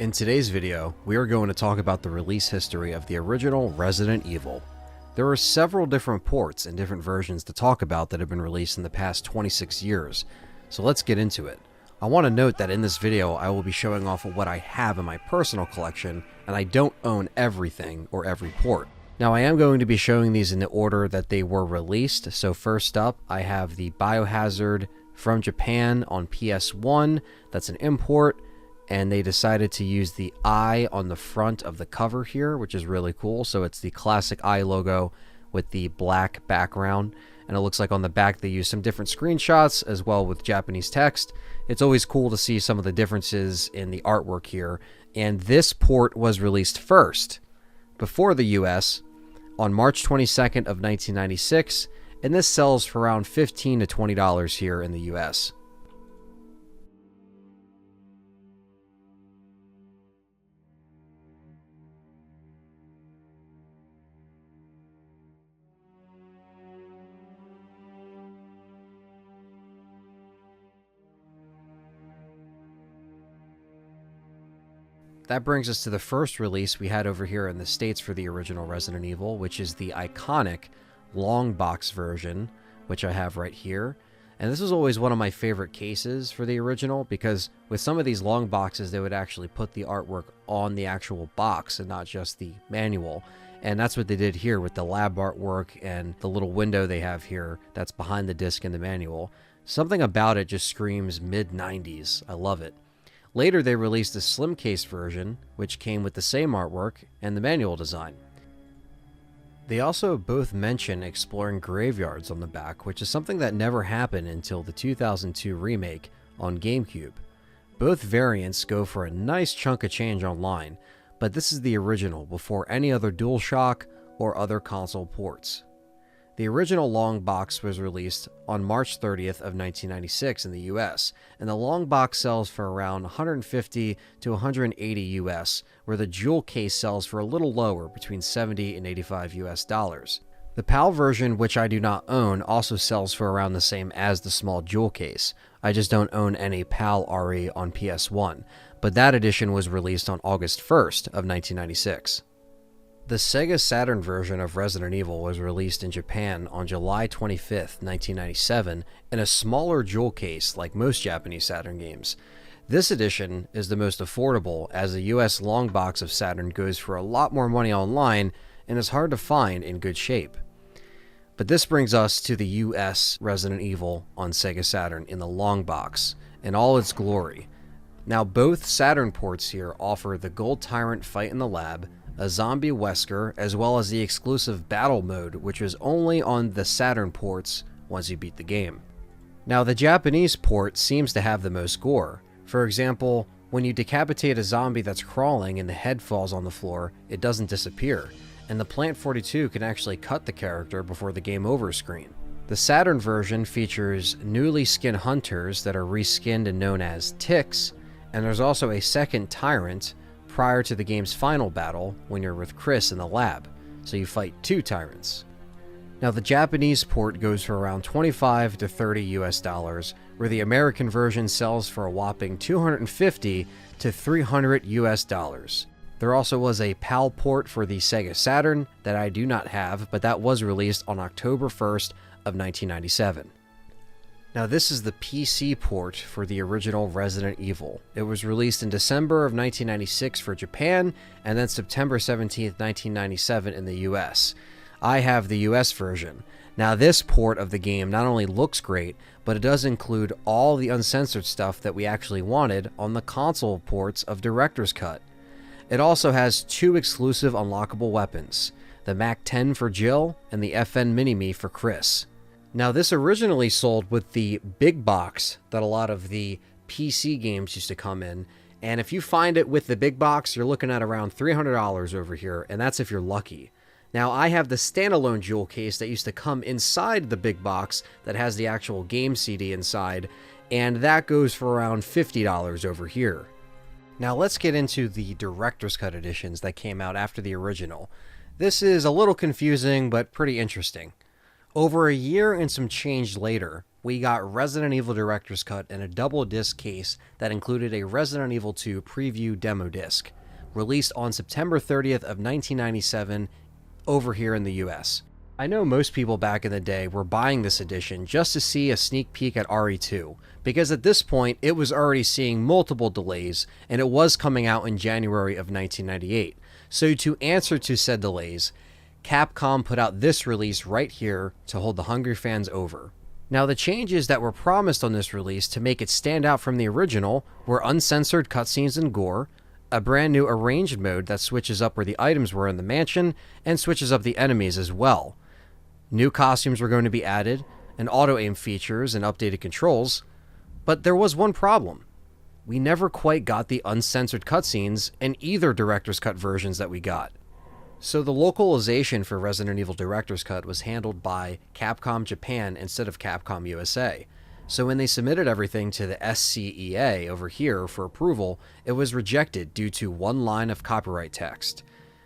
In today's video, we are going to talk about the release history of the original Resident Evil. There are several different ports and different versions to talk about that have been released in the past 26 years, so let's get into it. I want to note that in this video I will be showing off what I have in my personal collection, and I don't own everything or every port. Now I am going to be showing these in the order that they were released, so first up I have the Biohazard from Japan on PS1, that's an import, and they decided to use the eye on the front of the cover here, which is really cool. So it's the classic eye logo with the black background, and it looks like on the back they use some different screenshots as well with Japanese text. It's always cool to see some of the differences in the artwork here, and this port was released first before the US on March 22nd of 1996, and this sells for around $15 to $20 here in the US. That brings us to the first release we had over here in the States for the original Resident Evil, which is the iconic long box version, which I have right here. And this was always one of my favorite cases for the original, because with some of these long boxes they would actually put the artwork on the actual box and not just the manual. And that's what they did here with the lab artwork and the little window they have here that's behind the disc in the manual. Something about it just screams mid-90s. I love it. Later, they released a slim case version, which came with the same artwork and the manual design. They also both mention exploring graveyards on the back, which is something that never happened until the 2002 remake on GameCube. Both variants go for a nice chunk of change online, but this is the original before any other DualShock or other console ports. The original long box was released on March 30th of 1996 in the US, and the long box sells for around $150 to $180 US, where the jewel case sells for a little lower, between $70 and $85 US. The PAL version, which I do not own, also sells for around the same as the small jewel case. I just don't own any PAL RE on PS1, but that edition was released on August 1st of 1996. The Sega Saturn version of Resident Evil was released in Japan on July 25th, 1997, in a smaller jewel case like most Japanese Saturn games. This edition is the most affordable, as the US long box of Saturn goes for a lot more money online and is hard to find in good shape. But this brings us to the US Resident Evil on Sega Saturn in the long box, in all its glory. Now both Saturn ports here offer the Gold Tyrant fight in the lab, a zombie Wesker, as well as the exclusive battle mode, which was only on the Saturn ports once you beat the game. Now the Japanese port seems to have the most gore. For example, when you decapitate a zombie that's crawling and the head falls on the floor, it doesn't disappear, and the Plant 42 can actually cut the character before the game over screen. The Saturn version features newly skinned hunters that are reskinned and known as ticks, and there's also a second Tyrant prior to the game's final battle when you're with Chris in the lab, so you fight two Tyrants. Now the Japanese port goes for around $25 to $30 US, where the American version sells for a whopping $250 to $300 US. There also was a PAL port for the Sega Saturn that I do not have, but that was released on October 1st of 1997. Now this is the PC port for the original Resident Evil. It was released in December of 1996 for Japan, and then September 17th, 1997 in the US. I have the US version. Now this port of the game not only looks great, but it does include all the uncensored stuff that we actually wanted on the console ports of Director's Cut. It also has two exclusive unlockable weapons, the MAC-10 for Jill and the FN Mini-Me for Chris. Now this originally sold with the big box that a lot of the PC games used to come in, and if you find it with the big box, you're looking at around $300 over here, and that's if you're lucky. Now I have the standalone jewel case that used to come inside the big box that has the actual game CD inside, and that goes for around $50 over here. Now let's get into the Director's Cut editions that came out after the original. This is a little confusing, but pretty interesting. Over a year and some change later, we got Resident Evil Director's Cut in a double disc case that included a Resident Evil 2 preview demo disc, released on September 30th of 1997 over here in the US. I know most people back in the day were buying this edition just to see a sneak peek at RE2, because at this point it was already seeing multiple delays and it was coming out in January of 1998. So to answer to said delays, Capcom put out this release right here to hold the hungry fans over. Now, the changes that were promised on this release to make it stand out from the original were uncensored cutscenes and gore, a brand new arranged mode that switches up where the items were in the mansion and switches up the enemies as well. New costumes were going to be added, and auto-aim features and updated controls, but there was one problem. We never quite got the uncensored cutscenes in either Director's Cut versions that we got. So the localization for Resident Evil Director's Cut was handled by Capcom Japan instead of Capcom USA. So when they submitted everything to the SCEA over here for approval, it was rejected due to one line of copyright text.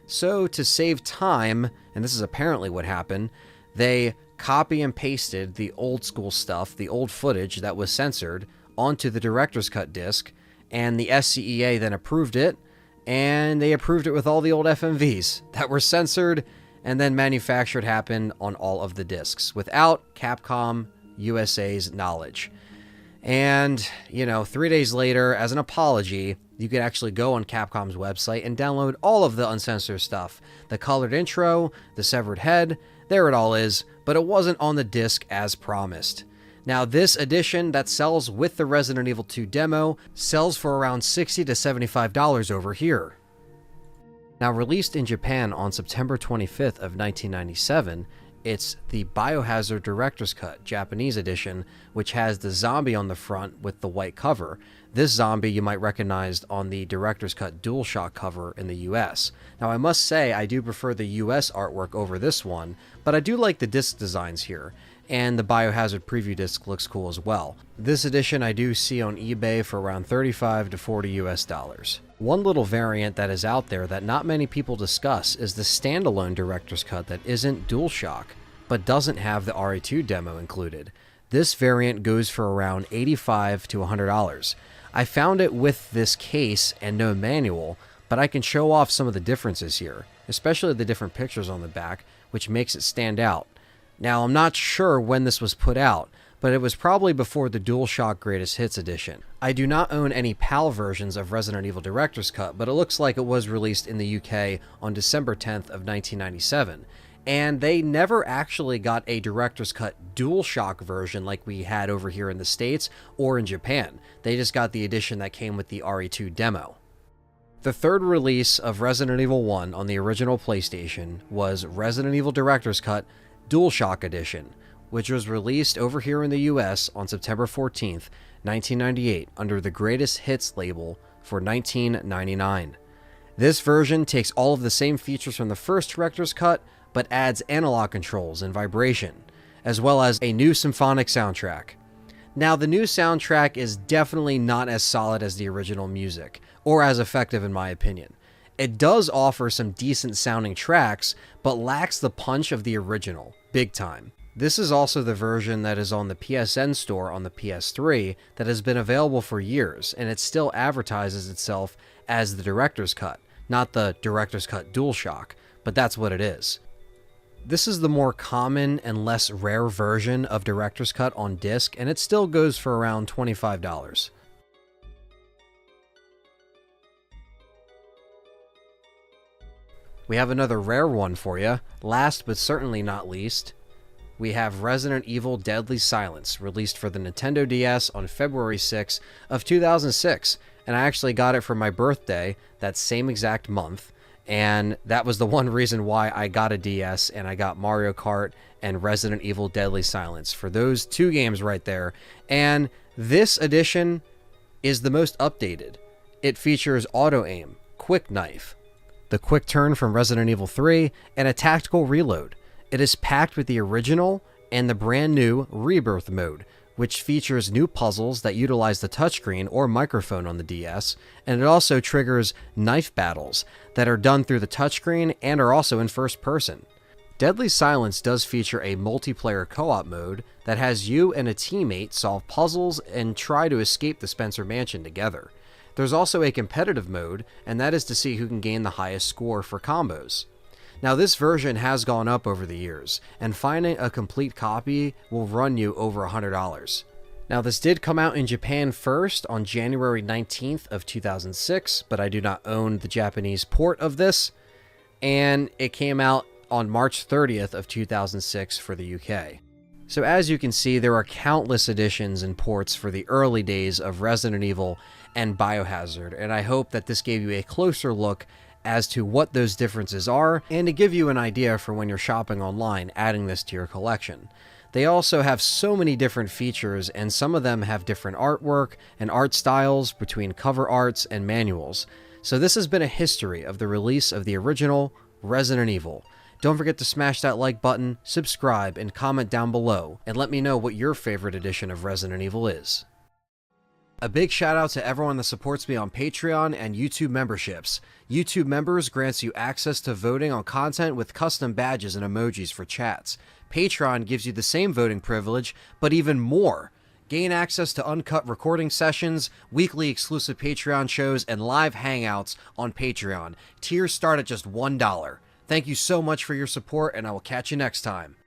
So to save time, and this is apparently what happened, they copy and pasted the old school stuff, the old footage that was censored, onto the Director's Cut disc, and the SCEA then approved it, and they approved it with all the old FMVs that were censored and then manufactured happened on all of the discs without Capcom USA's knowledge. And, 3 days later, as an apology, you could actually go on Capcom's website and download all of the uncensored stuff. The colored intro, the severed head, there it all is, but it wasn't on the disc as promised. Now, this edition that sells with the Resident Evil 2 demo sells for around $60 to $75 over here. Now, released in Japan on September 25th of 1997, it's the Biohazard Director's Cut Japanese edition, which has the zombie on the front with the white cover. This zombie you might recognize on the Director's Cut DualShock cover in the US. Now, I must say I do prefer the US artwork over this one, but I do like the disc designs here. And the Biohazard preview disc looks cool as well. This edition I do see on eBay for around $35 to $40 US. One little variant that is out there that not many people discuss is the standalone Director's Cut that isn't DualShock, but doesn't have the RE2 demo included. This variant goes for around $85 to $100. I found it with this case and no manual, but I can show off some of the differences here, especially the different pictures on the back, which makes it stand out. Now, I'm not sure when this was put out, but it was probably before the DualShock Greatest Hits edition. I do not own any PAL versions of Resident Evil Director's Cut, but it looks like it was released in the UK on December 10th of 1997. And they never actually got a Director's Cut DualShock version like we had over here in the States or in Japan. They just got the edition that came with the RE2 demo. The third release of Resident Evil 1 on the original PlayStation was Resident Evil Director's Cut DualShock Edition, which was released over here in the US on September 14th, 1998 under the Greatest Hits label for $19.99. This version takes all of the same features from the first Director's Cut, but adds analog controls and vibration, as well as a new symphonic soundtrack. Now, the new soundtrack is definitely not as solid as the original music, or as effective in my opinion. It does offer some decent sounding tracks, but lacks the punch of the original, big time. This is also the version that is on the PSN store on the PS3 that has been available for years, and it still advertises itself as the Director's Cut, not the Director's Cut DualShock, but that's what it is. This is the more common and less rare version of Director's Cut on disc, and it still goes for around $25. We have another rare one for you. Last but certainly not least, we have Resident Evil Deadly Silence, released for the Nintendo DS on February 6 of 2006. And I actually got it for my birthday that same exact month. And that was the one reason why I got a DS and I got Mario Kart and Resident Evil Deadly Silence for those two games right there. And this edition is the most updated. It features auto-aim, quick knife, the quick turn from Resident Evil 3, and a tactical reload. It is packed with the original and the brand new Rebirth mode, which features new puzzles that utilize the touchscreen or microphone on the DS, and it also triggers knife battles that are done through the touchscreen and are also in first person. Deadly Silence does feature a multiplayer co-op mode that has you and a teammate solve puzzles and try to escape the Spencer Mansion together. There's also a competitive mode, and that is to see who can gain the highest score for combos. Now, this version has gone up over the years, and finding a complete copy will run you over $100. Now, this did come out in Japan first on January 19th of 2006, but I do not own the Japanese port of this, and it came out on March 30th of 2006 for the UK. So as you can see, there are countless editions and ports for the early days of Resident Evil and Biohazard, and I hope that this gave you a closer look as to what those differences are, and to give you an idea for when you're shopping online, adding this to your collection. They also have so many different features, and some of them have different artwork and art styles between cover arts and manuals. So this has been a history of the release of the original Resident Evil. Don't forget to smash that like button, subscribe, and comment down below, and let me know what your favorite edition of Resident Evil is. A big shout out to everyone that supports me on Patreon and YouTube memberships. YouTube members grants you access to voting on content with custom badges and emojis for chats. Patreon gives you the same voting privilege, but even more. Gain access to uncut recording sessions, weekly exclusive Patreon shows, and live hangouts on Patreon. Tiers start at just $1. Thank you so much for your support, and I will catch you next time.